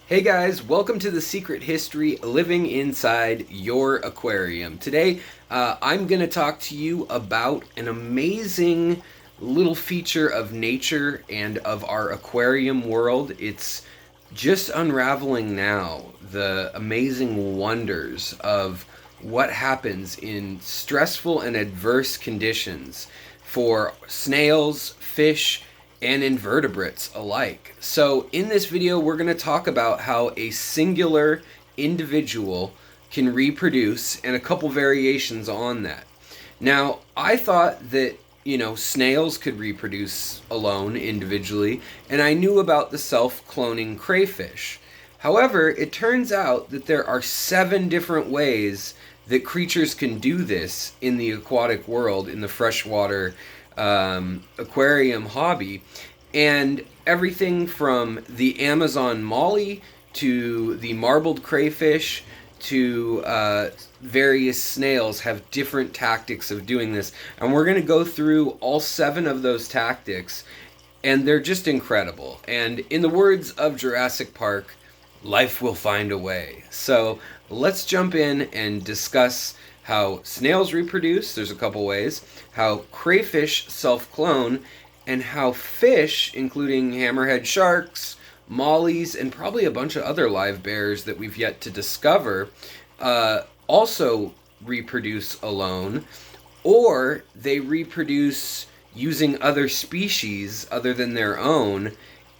Hey guys, welcome to the secret history living inside your aquarium. Today, I'm going to talk to you about an amazing little feature of nature and of our aquarium world. It's just unraveling now, the amazing wonders of what happens in stressful and adverse conditions for snails, fish, and invertebrates alike. So in this video, we're going to talk about how a singular individual can reproduce and a couple variations on that. Now, I thought that, snails could reproduce alone individually, and I knew about the self-cloning crayfish. However, it turns out that there are 7 different ways that creatures can do this in the aquatic world, in the freshwater aquarium hobby, and everything from the Amazon molly to the marbled crayfish to various snails have different tactics of doing this, and we're going to go through all 7 of those tactics, and they're just incredible. And in the words of Jurassic Park, life will find a way. So let's jump in and discuss how snails reproduce, there's a couple ways, how crayfish self-clone, and how fish, including hammerhead sharks, mollies, and probably a bunch of other livebearers that we've yet to discover, also reproduce alone, or they reproduce using other species other than their own,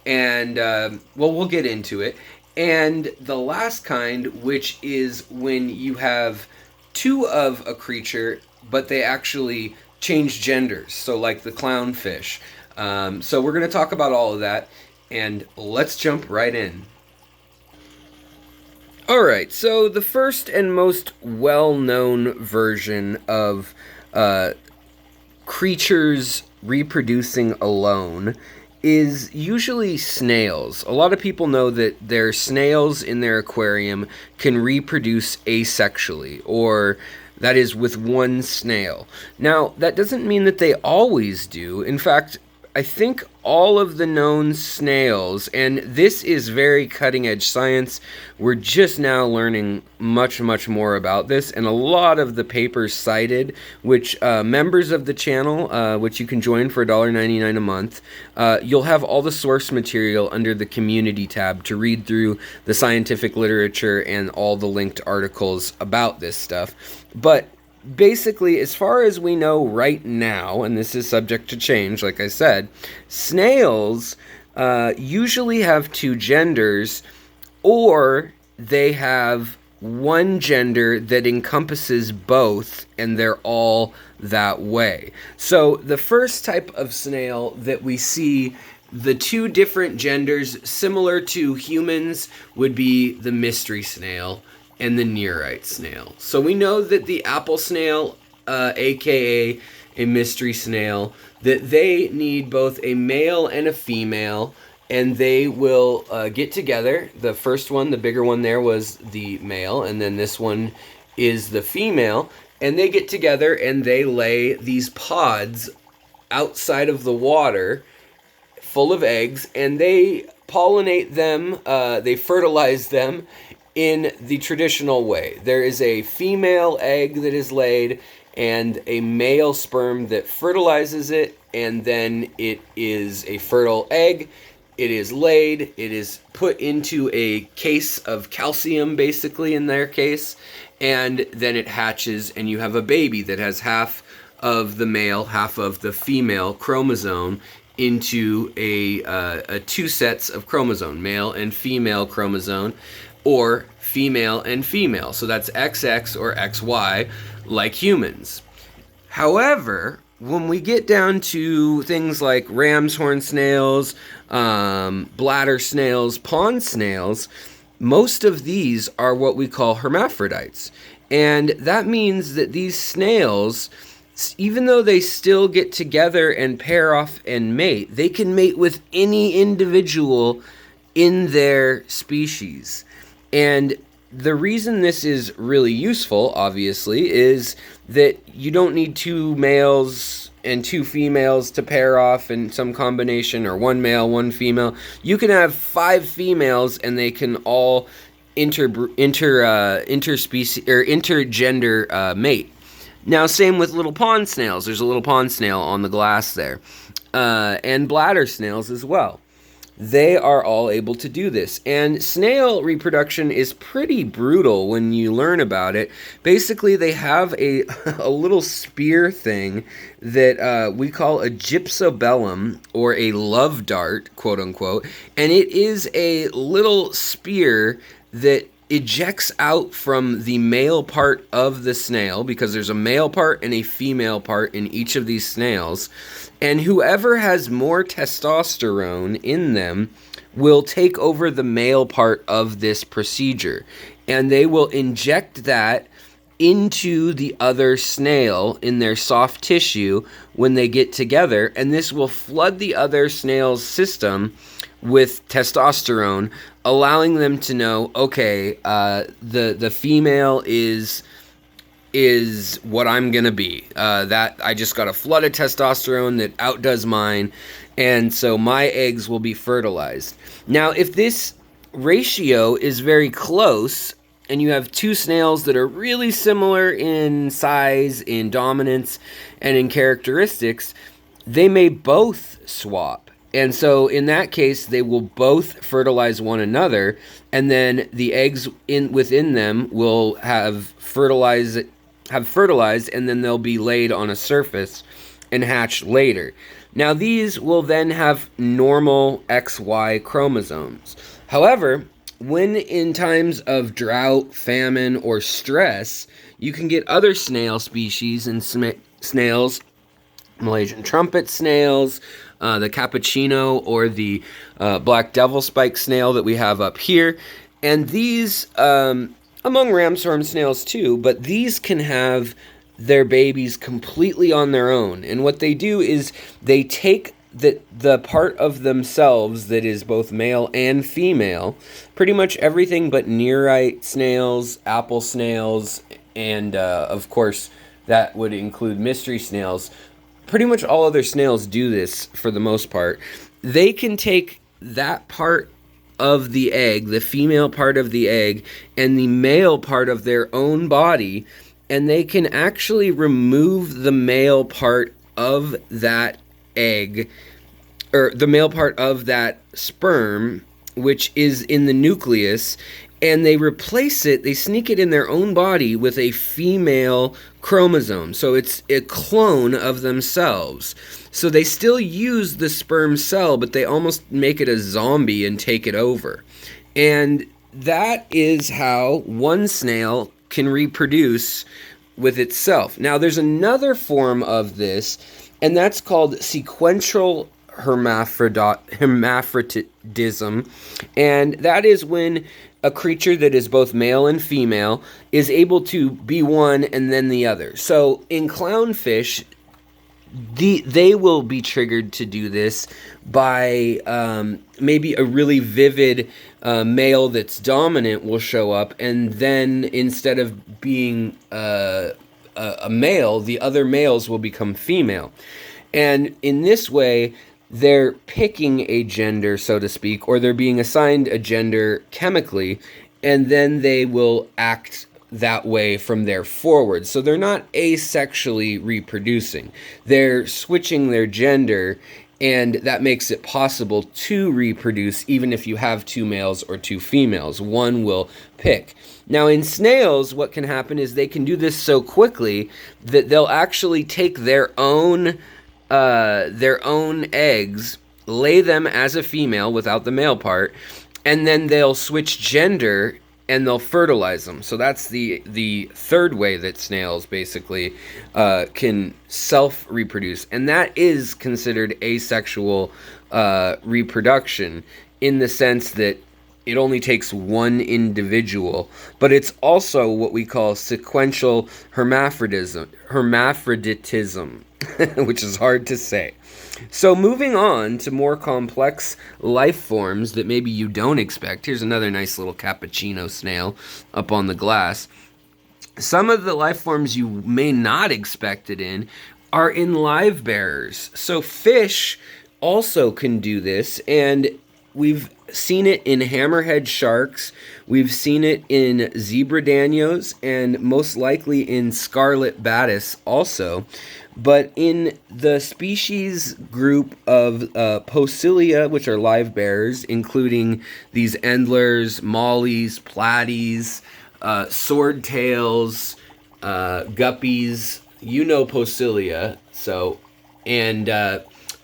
and, we'll get into it. And the last kind, which is when you have 2 of a creature, but they actually change genders, so like the clownfish. So we're going to talk about all of that, and let's jump right in. Alright, so the first and most well-known version of creatures reproducing alone is usually snails. A lot of people know that their snails in their aquarium can reproduce asexually, or that is with one snail. Now, that doesn't mean that they always do. In fact, I think all of the known snails, and this is very cutting-edge science, we're just now learning much more about this, and a lot of the papers cited, which members of the channel, which you can join for $1.99 a month, you'll have all the source material under the community tab to read through the scientific literature and all the linked articles about this stuff. But basically, as far as we know right now, and this is subject to change, like I said, snails usually have 2 genders, or they have one gender that encompasses both, and they're all that way. So the first type of snail that we see the 2 different genders similar to humans would be the mystery snail and the nerite snail. So we know that the apple snail, aka a mystery snail, that they need both a male and a female, and they will get together. The first one, the bigger one there, was the male, and then this one is the female, and they get together and they lay these pods outside of the water full of eggs, and they pollinate them, they fertilize them in the traditional way. There is a female egg that is laid and a male sperm that fertilizes it, and then it is a fertile egg. It is laid, it is put into a case of calcium, basically in their case, and then it hatches, and you have a baby that has half of the male, half of the female chromosome into a 2 sets of chromosome, male and female chromosome, or female and female. So that's XX or XY, like humans. However, when we get down to things like ram's horn snails, bladder snails, pond snails, most of these are what we call hermaphrodites. And that means that these snails, even though they still get together and pair off and mate, they can mate with any individual in their species. And the reason this is really useful, obviously, is that you don't need 2 males and 2 females to pair off in some combination, or 1 male, 1 female. You can have 5 females, and they can all interspecies or intergender mate. Now, same with little pond snails. There's a little pond snail on the glass there, and bladder snails as well. They are all able to do this. And snail reproduction is pretty brutal when you learn about it. Basically, they have a little spear thing that we call a gypsobellum, or a love dart, quote unquote. And it is a little spear that ejects out from the male part of the snail, because there's a male part and a female part in each of these snails, and whoever has more testosterone in them will take over the male part of this procedure, and they will inject that into the other snail in their soft tissue when they get together, and this will flood the other snail's system with testosterone, allowing them to know, okay, the female is what I'm gonna be. That I just got a flood of testosterone that outdoes mine, and so my eggs will be fertilized. Now, if this ratio is very close, and you have 2 snails that are really similar in size, in dominance, and in characteristics, they may both swap. And so in that case, they will both fertilize one another, and then the eggs within them will have fertilized, and then they'll be laid on a surface and hatched later. Now, these will then have normal XY chromosomes. However, when in times of drought, famine, or stress, you can get other snail species and snails, Malaysian trumpet snails, the cappuccino, or the black devil spike snail that we have up here. And these, among ramshorn snails too, but these can have their babies completely on their own. And what they do is they take the part of themselves that is both male and female, pretty much everything but nerite snails, apple snails, and of course that would include mystery snails. Pretty much all other snails do this for the most part. They can take that part of the egg, the female part of the egg, and the male part of their own body, and they can actually remove the male part of that egg, or the male part of that sperm, which is in the nucleus, and they replace it, they sneak it in their own body with a female chromosome. So it's a clone of themselves. So they still use the sperm cell, but they almost make it a zombie and take it over. And that is how one snail can reproduce with itself. Now, there's another form of this, and that's called sequential hermaphroditism, and that is when a creature that is both male and female is able to be one and then the other. So in clownfish, they will be triggered to do this by maybe a really vivid male that's dominant will show up, and then instead of being a male, the other males will become female. And in this way, they're picking a gender, so to speak, or they're being assigned a gender chemically, and then they will act that way from there forward. So they're not asexually reproducing. They're switching their gender, and that makes it possible to reproduce even if you have 2 males or 2 females. One will pick. Now, in snails, what can happen is they can do this so quickly that they'll actually take their own eggs, lay them as a female without the male part, and then they'll switch gender and they'll fertilize them. So that's the third way that snails basically can self-reproduce, and that is considered asexual reproduction in the sense that it only takes one individual, but it's also what we call sequential hermaphroditism, which is hard to say. So moving on to more complex life forms that maybe you don't expect. Here's another nice little cappuccino snail up on the glass. Some of the life forms you may not expect it in are in Livebearers. So fish also can do this, and we've seen it in hammerhead sharks, we've seen it in zebra danios, and most likely in scarlet batis also. But in the species group of Posilia, which are Livebearers, including these endlers, mollies, platies, swordtails, guppies, Posilia, so, and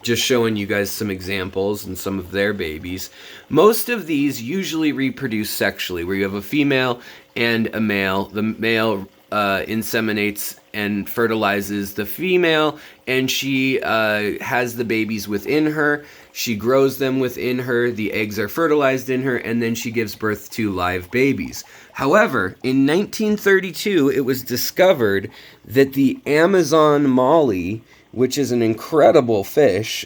just showing you guys some examples and some of their babies. Most of these usually reproduce sexually, where you have a female and a male. The male inseminates and fertilizes the female, and she has the babies within her. She grows them within her, the eggs are fertilized in her, and then she gives birth to live babies. However, in 1932, it was discovered that the Amazon molly, which is an incredible fish,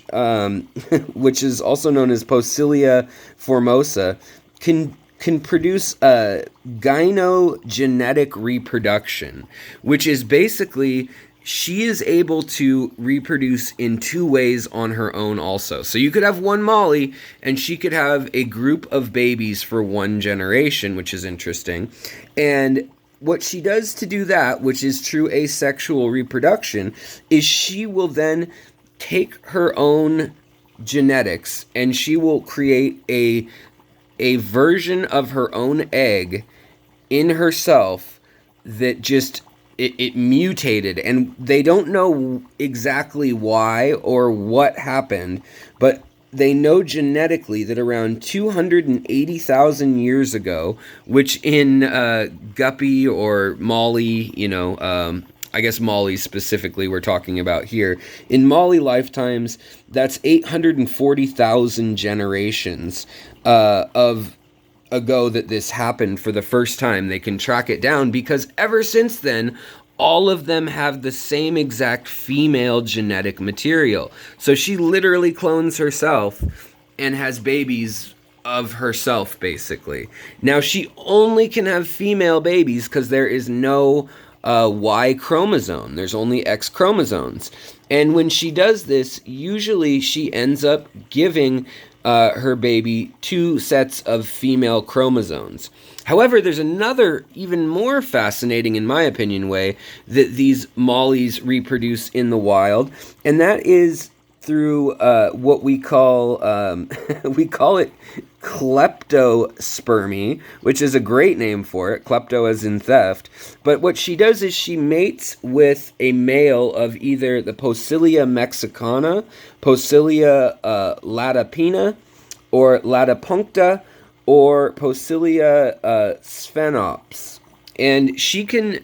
which is also known as Posilia formosa, can produce a gynogenetic reproduction, which is basically she is able to reproduce in two ways on her own also. So you could have one molly and she could have a group of babies for one generation, which is interesting. And what she does to do that, which is true asexual reproduction, is she will then take her own genetics and she will create a version of her own egg in herself that just it mutated, and they don't know exactly why or what happened, but they know genetically that around 280,000 years ago, which in guppy or molly, I guess molly specifically we're talking about here, in molly lifetimes, that's 840,000 generations of ago that this happened for the first time. They can track it down because ever since then, all of them have the same exact female genetic material. So she literally clones herself and has babies of herself, basically. Now, she only can have female babies because there is no Y chromosome. There's only X chromosomes. And when she does this, usually she ends up giving her baby two sets of female chromosomes. However, there's another, even more fascinating, in my opinion, way that these mollies reproduce in the wild, and that is through what we call we call it kleptospermy, which is a great name for it. Klepto as in theft. But what she does is she mates with a male of either the Posilia mexicana, Posilia latipina, or latipuncta, or Posilia sphenops. And she can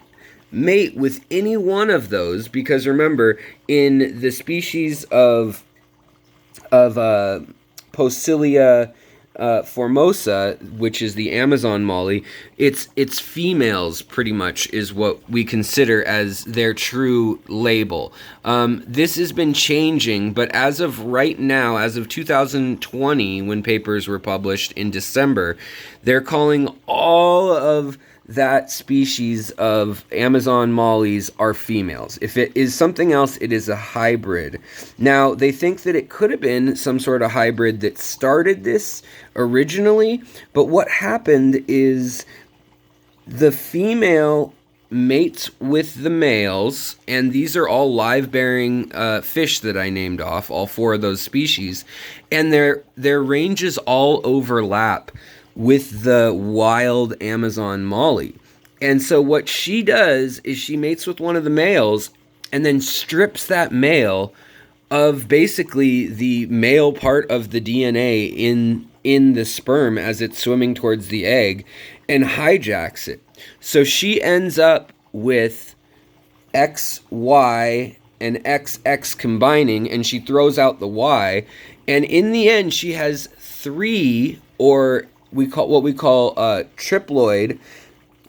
mate with any one of those because, remember, in the species of Posilia formosa, which is the Amazon molly, it's females pretty much is what we consider as their true label. This has been changing, but as of right now, as of 2020, when papers were published in December, they're calling all of that species of Amazon mollies are females. If it is something else, it is a hybrid. Now, they think that it could have been some sort of hybrid that started this originally, but what happened is the female mates with the males, and these are all live-bearing fish that I named off, all four of those species, and their ranges all overlap with the wild Amazon molly. And so what she does is she mates with one of the males and then strips that male of basically the male part of the DNA in the sperm as it's swimming towards the egg and hijacks it. So she ends up with XY and XX combining, and she throws out the Y, and in the end she has three, or what we call triploid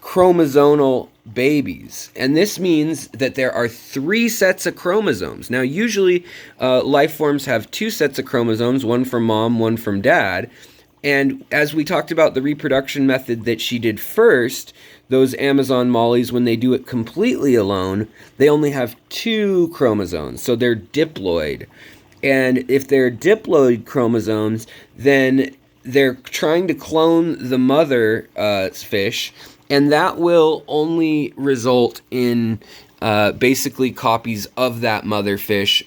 chromosomal babies. And this means that there are three sets of chromosomes. Now, usually life forms have two sets of chromosomes, one from mom, one from dad. And as we talked about the reproduction method that she did first, those Amazon mollies, when they do it completely alone, they only have 2 chromosomes, so they're diploid. And if they're diploid chromosomes, then they're trying to clone the mother fish, and that will only result in basically copies of that mother fish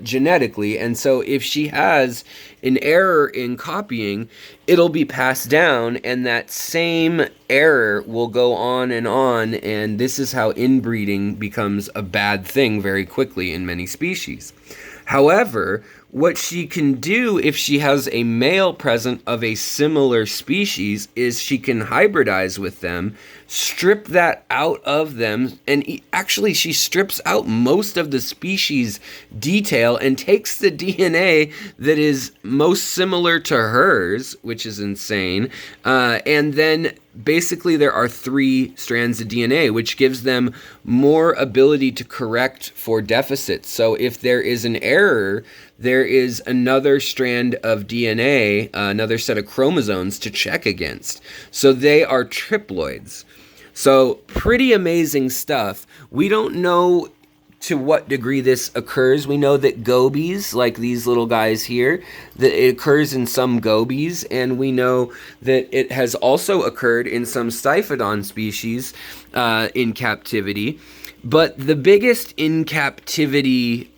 genetically. And so if she has an error in copying, it'll be passed down, and that same error will go on, and this is how inbreeding becomes a bad thing very quickly in many species. However, what she can do if she has a male present of a similar species is she can hybridize with them, strip that out of them, and actually she strips out most of the species detail and takes the DNA that is most similar to hers, which is insane, and then basically there are 3 strands of DNA, which gives them more ability to correct for deficits. So if there is an error, there is another strand of DNA, another set of chromosomes to check against. So they are triploids. So pretty amazing stuff. We don't know to what degree this occurs. We know that gobies, like these little guys here, that it occurs in some gobies, and we know that it has also occurred in some Stiphodon species in captivity. But the biggest in captivity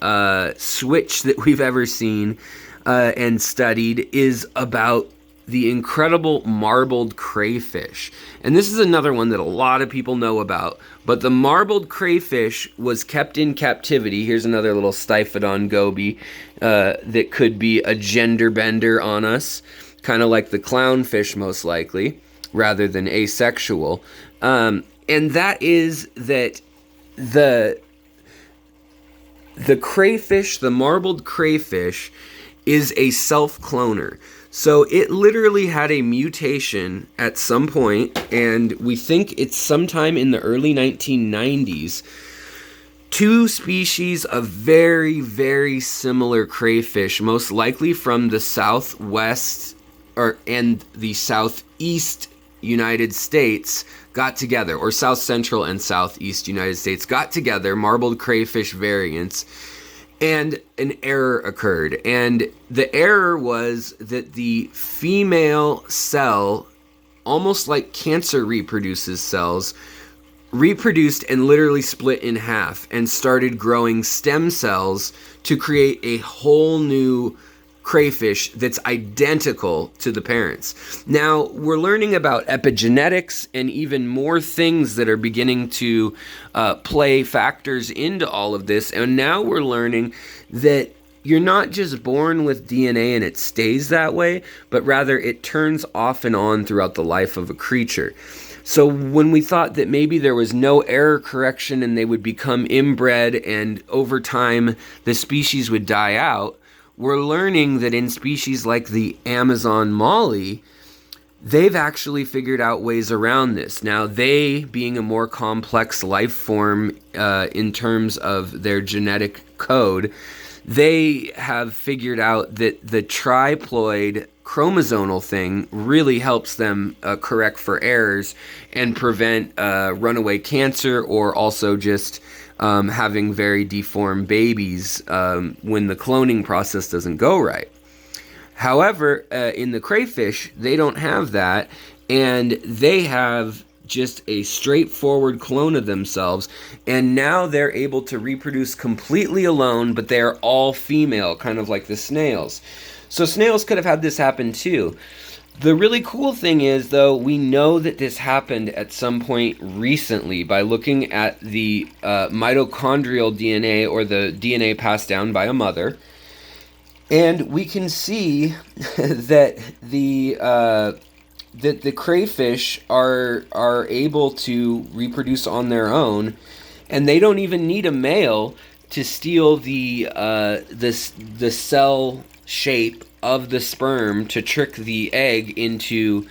switch that we've ever seen and studied is about the incredible marbled crayfish. And this is another one that a lot of people know about. But the marbled crayfish was kept in captivity. Here's another little Stiphodon goby that could be a gender bender on us, kind of like the clownfish most likely, rather than asexual. And that is that the crayfish, the marbled crayfish, is a self-cloner. So it literally had a mutation at some point, and we think it's sometime in the early 1990s. 2 species of very, very similar crayfish, most likely from the southwest and the southeast United States, got together, or south central and southeast United States got together, marbled crayfish variants, and an error occurred. And the error was that the female cell, almost like cancer reproduces cells, reproduced and literally split in half and started growing stem cells to create a whole new crayfish that's identical to the parents. Now, we're learning about epigenetics and even more things that are beginning to play factors into all of this. And now we're learning that you're not just born with DNA and it stays that way, but rather it turns off and on throughout the life of a creature. So when we thought that maybe there was no error correction and they would become inbred and over time the species would die out, we're learning that in species like the Amazon molly, they've actually figured out ways around this. Now, they, being a more complex life form in terms of their genetic code, they have figured out that the triploid chromosomal thing really helps them correct for errors and prevent runaway cancer, or also just having very deformed babies when the cloning process doesn't go right. However, in the crayfish, they don't have that, and they have just a straightforward clone of themselves, and now they're able to reproduce completely alone, but they're all female, kind of like the snails. So snails could have had this happen too. The really cool thing is, though, we know that this happened at some point recently by looking at the mitochondrial DNA, or the DNA passed down by a mother. And we can see that the crayfish are able to reproduce on their own, and they don't even need a male to steal the cell shape of the sperm to trick the egg into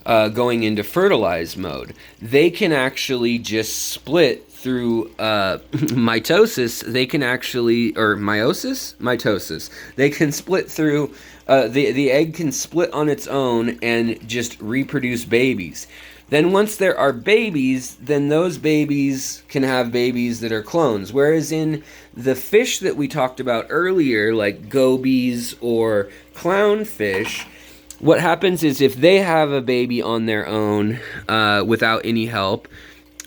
going into fertilized mode. They can actually just split through mitosis. They can actually, or meiosis? Mitosis. They can split through, the egg can split on its own and just reproduce babies. Then once there are babies, then those babies can have babies that are clones. Whereas in the fish that we talked about earlier, like gobies or clownfish, what happens is if they have a baby on their own without any help,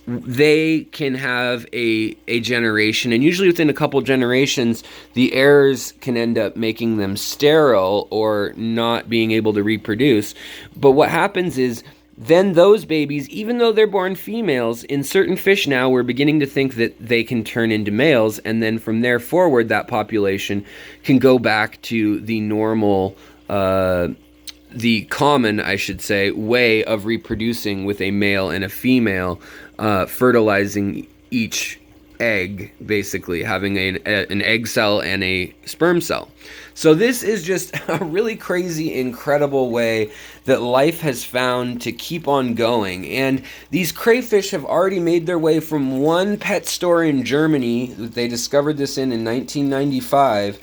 they can have a generation, and usually within a couple generations, the errors can end up making them sterile or not being able to reproduce. But what happens is then those babies, even though they're born females, in certain fish now, we're beginning to think that they can turn into males, and then from there forward, that population can go back to the normal, the common, I should say, way of reproducing with a male and a female fertilizing each egg, basically having an egg cell and a sperm cell. So this is just a really crazy, incredible way that life has found to keep on going. And these crayfish have already made their way from one pet store in Germany, they discovered this in 1995,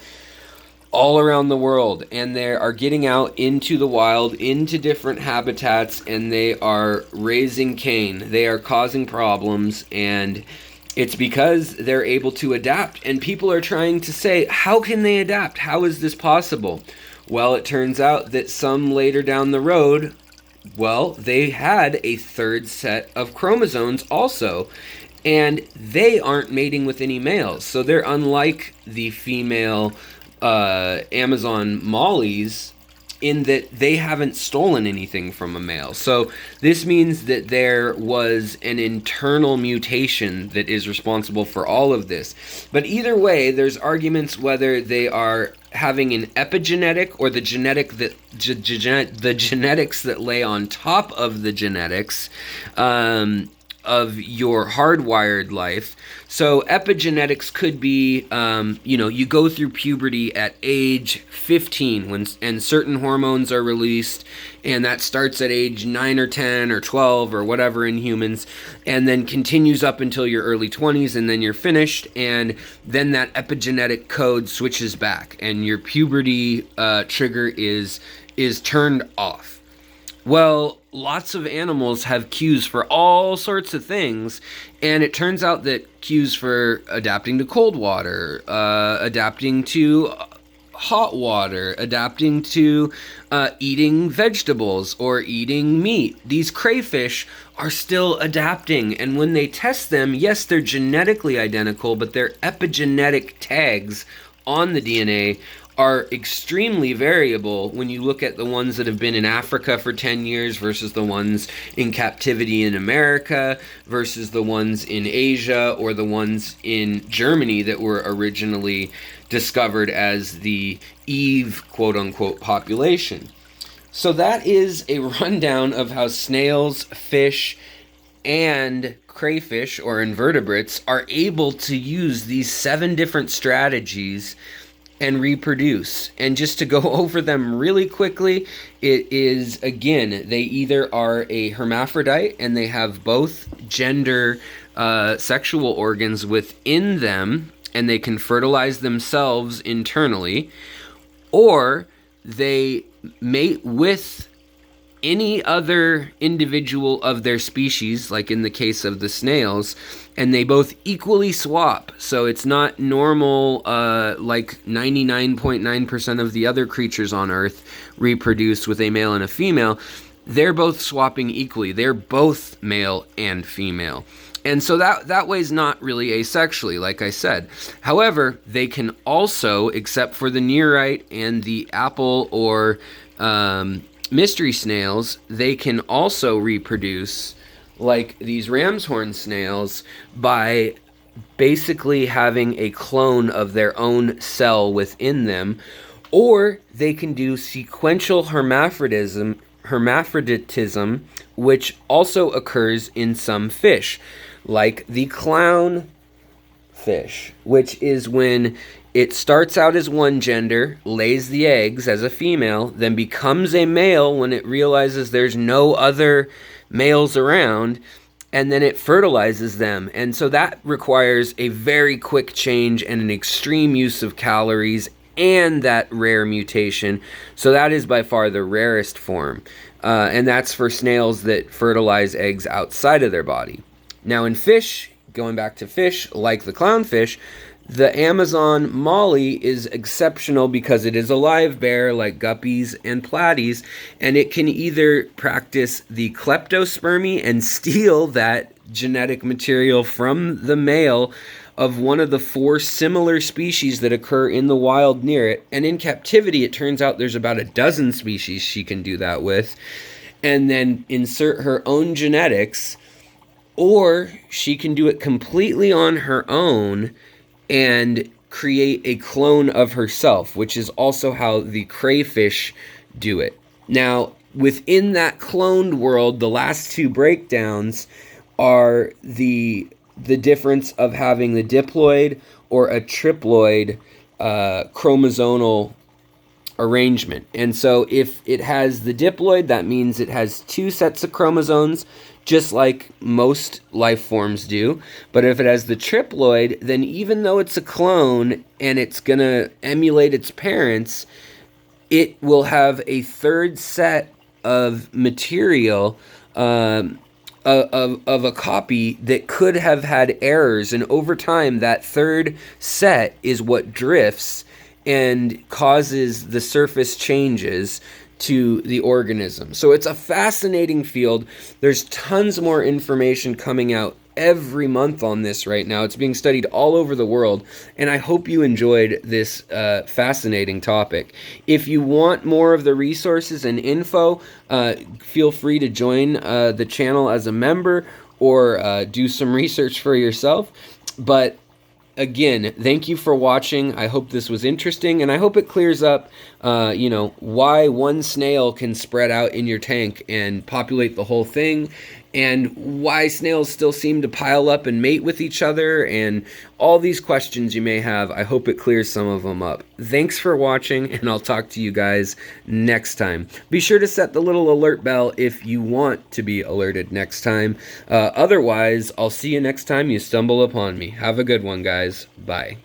all around the world, and they are getting out into the wild, into different habitats, and they are raising Cain. They are causing problems, and it's because they're able to adapt. And people are trying to say, how can they adapt? How is this possible? Well, it turns out that some later down the road, well, they had a third set of chromosomes also, and they aren't mating with any males. So they're unlike the female Amazon mollies in that they haven't stolen anything from a male. So this means that there was an internal mutation that is responsible for all of this. But either way, there's arguments whether they are having an epigenetic or the genetic that the genetics that lay on top of the genetics of your hardwired life. So epigenetics could be, you go through puberty at age 15 and certain hormones are released, and that starts at age 9 or 10 or 12 or whatever in humans, and then continues up until your early 20s, and then you're finished, and then that epigenetic code switches back, and your puberty trigger is turned off. Well, lots of animals have cues for all sorts of things, and it turns out that cues for adapting to cold water, adapting to hot water, adapting to eating vegetables or eating meat. These crayfish are still adapting, and when they test them, yes, they're genetically identical, but their epigenetic tags on the DNA are extremely variable when you look at the ones that have been in Africa for 10 years versus the ones in captivity in America versus the ones in Asia or the ones in Germany that were originally discovered as the Eve quote-unquote population. So that is a rundown of how snails, fish, and crayfish or invertebrates are able to use these 7 different strategies and reproduce. And just to go over them really quickly, it is, again, they either are a hermaphrodite and they have both gender sexual organs within them and they can fertilize themselves internally, or they mate with any other individual of their species, like in the case of the snails, and they both equally swap. So it's not normal, like 99.9% of the other creatures on Earth reproduce with a male and a female. They're both swapping equally. They're both male and female. And so that way is not really asexually, like I said. However, they can also, except for the nerite and the apple or mystery snails, they can also reproduce like these ram's horn snails by basically having a clone of their own cell within them, or they can do sequential hermaphroditism, which also occurs in some fish, like the clownfish, which is when It starts out as one gender, lays the eggs as a female, then becomes a male when it realizes there's no other males around, and then it fertilizes them. And so that requires a very quick change and an extreme use of calories and that rare mutation. So that is by far the rarest form. And that's for snails that fertilize eggs outside of their body. Now in fish, going back to fish, like the clownfish, the Amazon molly is exceptional because it is a live bear like guppies and platies, and it can either practice the kleptospermy and steal that genetic material from the male of one of the 4 similar species that occur in the wild near it. And in captivity, it turns out there's about a dozen species she can do that with, and then insert her own genetics, or she can do it completely on her own and create a clone of herself, which is also how the crayfish do it. Now, within that cloned world, the last 2 breakdowns are the difference of having the diploid or a triploid chromosomal arrangement. And so if it has the diploid, that means it has 2 sets of chromosomes, just like most life forms do. But if it has the triploid, then even though it's a clone and it's going to emulate its parents, it will have a 3rd set of material of a copy that could have had errors. And over time, that 3rd set is what drifts and causes the surface changes to the organism. So it's a fascinating field. There's tons more information coming out every month on this right now. It's being studied all over the world, and I hope you enjoyed this fascinating topic. If you want more of the resources and info, feel free to join the channel as a member or do some research for yourself. But again, thank you for watching. I hope this was interesting, and I hope it clears up, why one snail can spread out in your tank and populate the whole thing, and why snails still seem to pile up and mate with each other, and all these questions you may have. I hope it clears some of them up. Thanks for watching, and I'll talk to you guys next time. Be sure to set the little alert bell if you want to be alerted next time. Otherwise, I'll see you next time you stumble upon me. Have a good one, guys. Bye.